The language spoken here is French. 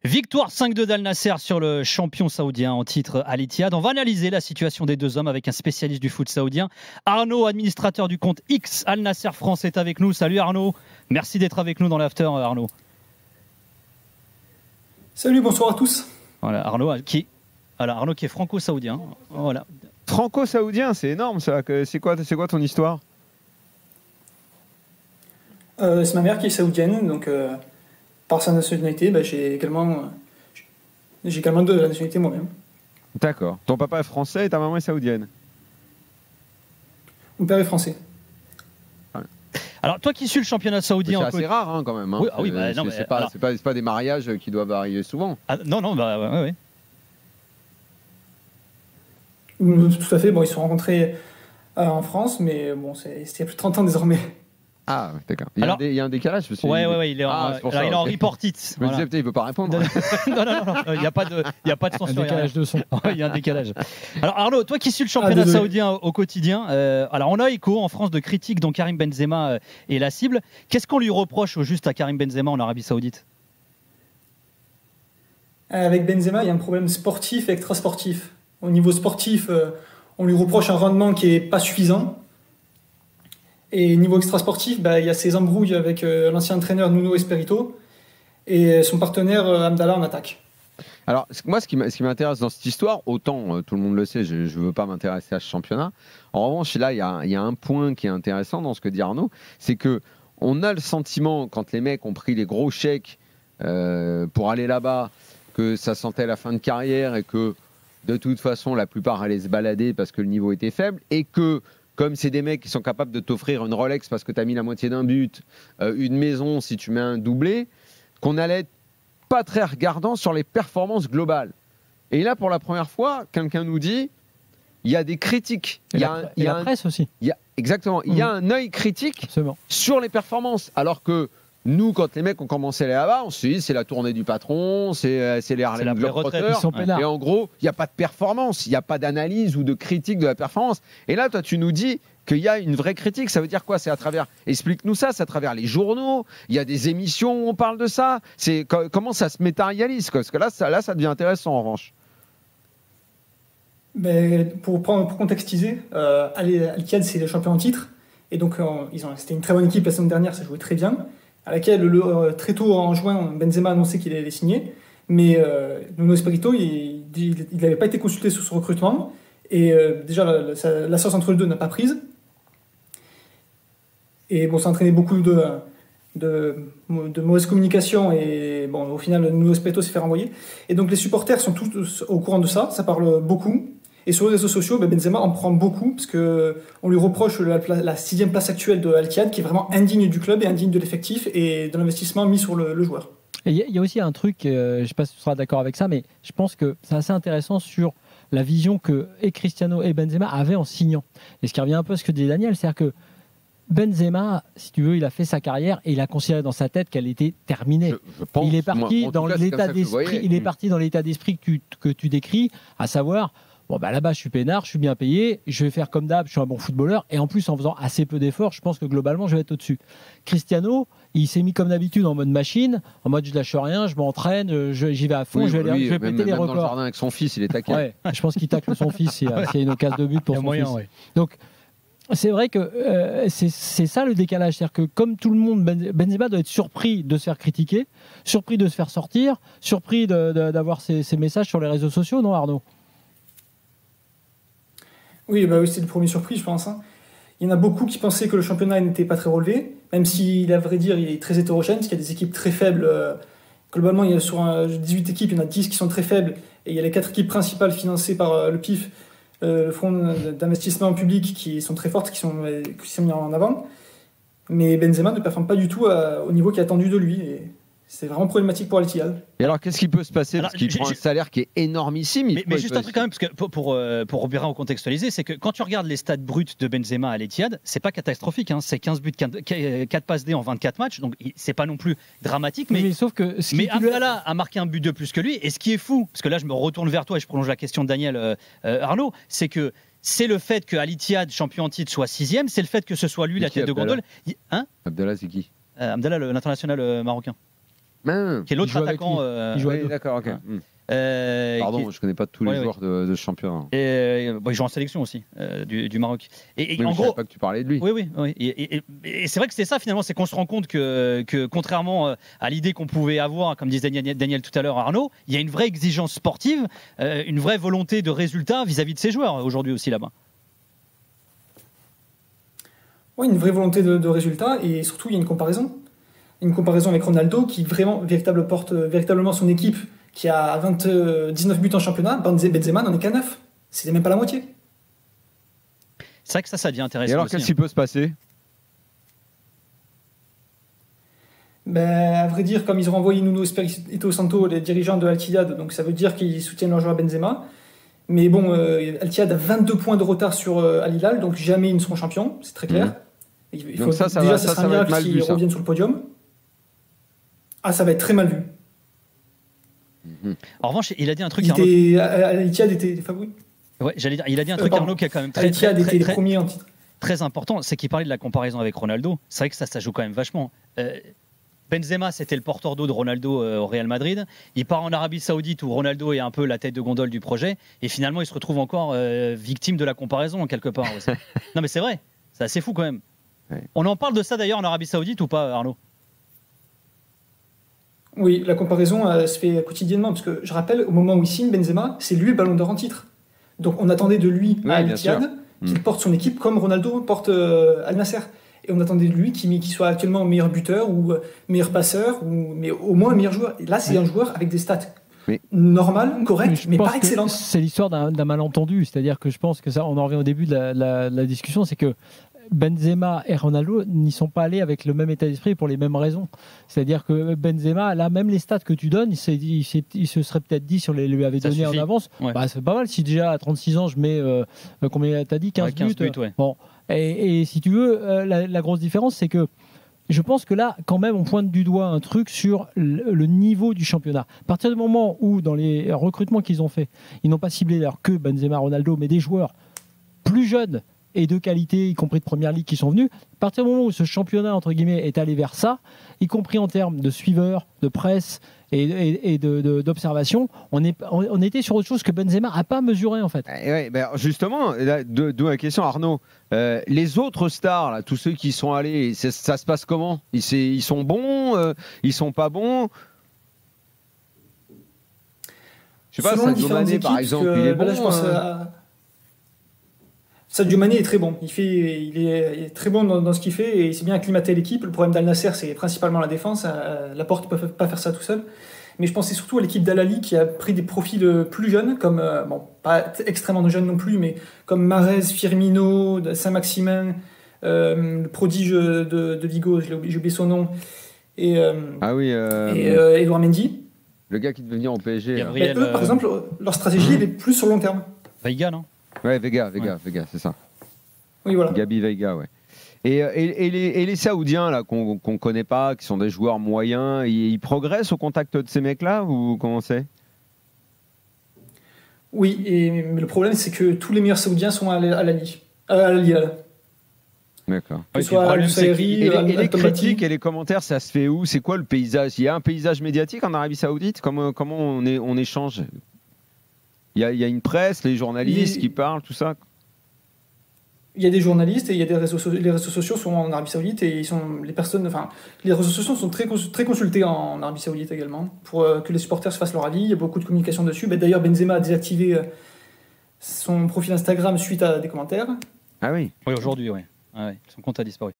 Victoire 5-2 d'Al Nasser sur le champion saoudien en titre Al Ittihad. On va analyser la situation des deux hommes avec un spécialiste du foot saoudien. Arnaud, administrateur du compte X Al Nasser France, est avec nous. Salut Arnaud, merci d'être avec nous dans l'after Arnaud. Salut, bonsoir à tous. Voilà, Arnaud qui est franco-saoudien. Voilà. Franco-saoudien, c'est énorme ça. C'est quoi ton histoire? C'est ma mère qui est saoudienne, donc par sa nationalité, j'ai également de la nationalité moi-même. D'accord. Ton papa est français et ta maman est saoudienne. Mon père est français. Alors toi qui suis le championnat saoudien, c'est assez rare quand même. Hein. Oui, c'est pas des mariages qui doivent arriver souvent. Ah, non, ouais. Tout à fait. Bon, ils se sont rencontrés en France, mais bon, c'est il y a plus de 30 ans désormais. Ah, d'accord. Il y a un décalage. Ouais, il est en report it. Je me disais, peut-être il veut pas répondre. Non, il n'y a pas de censure. Un décalage de son. Il y a un décalage. Alors Arnaud, toi qui suis le championnat saoudien au quotidien, alors on a écho en France de critiques dont Karim Benzema est la cible. Qu'est-ce qu'on lui reproche au juste à Karim Benzema en Arabie Saoudite? Avec Benzema, il y a un problème sportif et extrasportif. Au niveau sportif, on lui reproche un rendement qui n'est pas suffisant. Et niveau extrasportif, il y a ses embrouilles avec l'ancien entraîneur Nuno Espirito et son partenaire Amdallah en attaque. Alors, moi, ce qui m'intéresse dans cette histoire, autant tout le monde le sait, je ne veux pas m'intéresser à ce championnat. En revanche, là, il y a un point qui est intéressant dans ce que dit Arnaud, c'est qu'on a le sentiment, quand les mecs ont pris les gros chèques pour aller là-bas, que ça sentait la fin de carrière et que, de toute façon, la plupart allaient se balader parce que le niveau était faible et que, comme c'est des mecs qui sont capables de t'offrir une Rolex parce que tu as mis la moitié d'un but, une maison si tu mets un doublé, qu'on allait être pas très regardant sur les performances globales. Et là, pour la première fois, quelqu'un nous dit, il y a des critiques. Il y a la presse aussi. Exactement. Il y a un œil critique sur les performances. Alors que nous, quand les mecs ont commencé à aller là-bas, on se dit c'est la tournée du patron, c'est les Harlem Globetrotters. Et en gros, il n'y a pas de performance, il n'y a pas d'analyse ou de critique de la performance. Et là, toi, tu nous dis qu'il y a une vraie critique. Ça veut dire quoi? C'est à travers, explique-nous ça, c'est à travers les journaux, il y a des émissions où on parle de ça. C'est comment ça se matérialise? Parce que là, ça devient intéressant en revanche. Pour contextiser, Al Ittihad, c'est le champion en titre. Et donc, c'était une très bonne équipe la semaine dernière, ça jouait très bien. À laquelle, très tôt en juin, Benzema a annoncé qu'il allait signer. Mais Nuno Espirito, il n'avait pas été consulté sur ce recrutement. Et déjà, la sauce entre les deux n'a pas prise. Et bon, ça a entraîné beaucoup de mauvaise communication. Et bon, au final, Nuno Espirito s'est fait renvoyer. Et donc, les supporters sont tous au courant de ça. Ça parle beaucoup. Et sur les réseaux sociaux, Benzema en prend beaucoup parce qu'on lui reproche la 6e place actuelle de Al Ittihad qui est vraiment indigne du club et indigne de l'effectif et de l'investissement mis sur le joueur. Il y a aussi un truc, je ne sais pas si tu seras d'accord avec ça, mais je pense que c'est assez intéressant sur la vision que et Cristiano et Benzema avaient en signant. Et ce qui revient un peu à ce que dit Daniel, c'est-à-dire que Benzema, si tu veux, il a fait sa carrière et il a considéré dans sa tête qu'elle était terminée. Il est parti dans l'état d'esprit. Il est parti dans l'état d'esprit que tu décris, à savoir. Bon, là-bas, je suis peinard, je suis bien payé, je vais faire comme d'hab, je suis un bon footballeur, et en plus, en faisant assez peu d'efforts, je pense que globalement, je vais être au-dessus. Cristiano, il s'est mis comme d'habitude en mode machine, en mode je lâche rien, je m'entraîne, j'y vais à fond, je vais péter les records. Dans le jardin avec son fils, il est taquin. Ouais, je pense qu'il tacle son fils s'il y a une occasion de but pour son fils. Ouais. Donc, c'est vrai que c'est ça le décalage. C'est-à-dire que comme tout le monde, Benzema doit être surpris de se faire critiquer, surpris de se faire sortir, surpris d'avoir ces messages sur les réseaux sociaux, non Arnaud? Oui, c'est le premier surpris, je pense. Il y en a beaucoup qui pensaient que le championnat n'était pas très relevé, même s'il, à vrai dire, il est très hétérogène, parce qu'il y a des équipes très faibles. Globalement, il y a sur 18 équipes, il y en a 10 qui sont très faibles, et il y a les 4 équipes principales financées par le PIF, le Fonds d'investissement public, qui sont très fortes, qui sont mis en avant. Mais Benzema ne performe pas du tout au niveau qui est attendu de lui. Et c'est vraiment problématique pour Al Ittihad. Et alors, qu'est-ce qui peut se passer? Parce qu'il prend un salaire qui est énormissime. Mais juste un truc quand même, parce que pour bien recontextualiser, c'est que quand tu regardes les stats bruts de Benzema à Al Ittihad, c'est pas catastrophique. C'est 15 buts, 4 passes D en 24 matchs, donc c'est pas non plus dramatique. Mais sauf que Amdallah a marqué un but de plus que lui. Et ce qui est fou, parce que là, je me retourne vers toi et je prolonge la question de Daniel Arnaud, c'est que c'est le fait que Al Ittihad, champion en titre, soit 6e, c'est le fait que ce soit lui la tête de gondole. Abdallah, c'est qui? Amdallah, l'international marocain. Même. qui est l'autre Il joue avec attaquant. lui. Il joue à Oui, deux. d'accord, ok. Pardon, Je connais pas tous les joueurs de ce championnat. il joue en sélection aussi du Maroc. Et Oui, en je savais gros, pas que tu parlais de lui. oui. Et c'est vrai que c'est ça finalement, c'est qu'on se rend compte que contrairement à l'idée qu'on pouvait avoir, comme disait Daniel tout à l'heure, Arnaud, il y a une vraie exigence sportive, une vraie volonté de résultat vis-à-vis de ces joueurs aujourd'hui aussi là-bas. Oui, une vraie volonté de résultat et surtout il y a une comparaison. Une comparaison avec Ronaldo qui porte véritablement son équipe qui a 19 buts en championnat. Benzema n'en est qu'à 9. C'est même pas la moitié. C'est vrai que ça devient intéressant. Et alors, aussi, qu'est-ce qui peut se passer? À vrai dire, comme ils ont renvoyé Nuno Espirito Santo, les dirigeants de Al-Ittihad, donc ça veut dire qu'ils soutiennent leur joueur Benzema. Mais bon, Al-Ittihad a 22 points de retard sur Al-Hilal, donc jamais ils ne seront champions, c'est très clair. Donc ça sera un miracle s'ils reviennent sur le podium. Ah, ça va être très mal vu. En revanche, il a dit un truc. Al-Ittihad était favori. Ouais, j'allais dire, il a dit un truc, Arnaud, qui est quand même très important, c'est qu'il parlait de la comparaison avec Ronaldo. C'est vrai que ça joue quand même vachement. Benzema, c'était le porteur d'eau de Ronaldo au Real Madrid. Il part en Arabie Saoudite où Ronaldo est un peu la tête de gondole du projet. Et finalement, il se retrouve encore victime de la comparaison, quelque part. Non, mais c'est vrai. C'est assez fou quand même. Ouais. On en parle de ça d'ailleurs en Arabie Saoudite ou pas, Arnaud? Oui, la comparaison se fait quotidiennement. Parce que je rappelle, au moment où il signe Benzema, c'est lui le ballon d'or en titre. Donc on attendait de lui à Al-Ittihad qu'il porte son équipe comme Ronaldo porte Al-Nasser. Et on attendait de lui qu'il soit actuellement meilleur buteur ou meilleur passeur, mais au moins meilleur joueur. Et là, c'est un joueur avec des stats normales, correctes, mais pas excellentes. C'est l'histoire d'un malentendu. C'est-à-dire que je pense que ça, on en revient au début de la discussion, c'est que Benzema et Ronaldo n'y sont pas allés avec le même état d'esprit pour les mêmes raisons. C'est-à-dire que Benzema, là, même les stats que tu donnes, il se serait peut-être dit si on les lui avait donné en avance, c'est pas mal. Si déjà à 36 ans, je mets, combien t'as dit, 15 buts. Bon. Et si tu veux, la grosse différence, c'est que je pense que là, quand même, on pointe du doigt un truc sur le niveau du championnat. À partir du moment où, dans les recrutements qu'ils ont fait, ils n'ont pas ciblé alors que Benzema, Ronaldo, mais des joueurs plus jeunes et de qualité, y compris de première ligue, qui sont venus. À partir du moment où ce championnat, entre guillemets, est allé vers ça, y compris en termes de suiveurs, de presse et d'observation, on était sur autre chose que Benzema n'a pas mesuré, en fait. Justement, d'où la question, Arnaud. Les autres stars, là, tous ceux qui sont allés, ça se passe comment? Ils sont bons? Ils sont pas bons? Je sais pas, Sadio Mané, par exemple, il est bon. Sadio Mané est très bon. Il est très bon dans ce qu'il fait et il s'est bien acclimaté à l'équipe. Le problème d'Al Nasser, c'est principalement la défense. Laporte ne peut pas faire ça tout seul. Mais je pensais surtout à l'équipe d'Al Ahly qui a pris des profils plus jeunes, comme, pas extrêmement jeunes non plus, mais comme Mahrez, Firmino, Saint-Maximin, le prodige de Vigo, j'ai oublié son nom, et Edouard Mendy. Le gars qui devait venir au PSG. Gabriel, eux, par exemple, leur stratégie, elle est plus sur le long terme. Veiga, non? Ouais, Veiga, c'est ça. Oui, voilà. Gabi Veiga, ouais. Et les Saoudiens, là, qu'on connaît pas, qui sont des joueurs moyens, ils progressent au contact de ces mecs-là, ou comment c'est? Oui, mais le problème, c'est que tous les meilleurs Saoudiens sont à l'Al-Hilal. D'accord. Et les critiques et les commentaires, ça se fait où? C'est quoi le paysage? Il y a un paysage médiatique en Arabie Saoudite? Comment on échange? Il y a une presse, les journalistes qui parlent, tout ça? Il y a des journalistes et il y a des réseaux sociaux. Les réseaux sociaux sont en Arabie Saoudite et les réseaux sociaux sont très consultés en Arabie Saoudite également pour que les supporters se fassent leur avis. Il y a beaucoup de communication dessus. D'ailleurs, Benzema a désactivé son profil Instagram suite à des commentaires. Ah oui. Oui, aujourd'hui, oui. Son compte a disparu.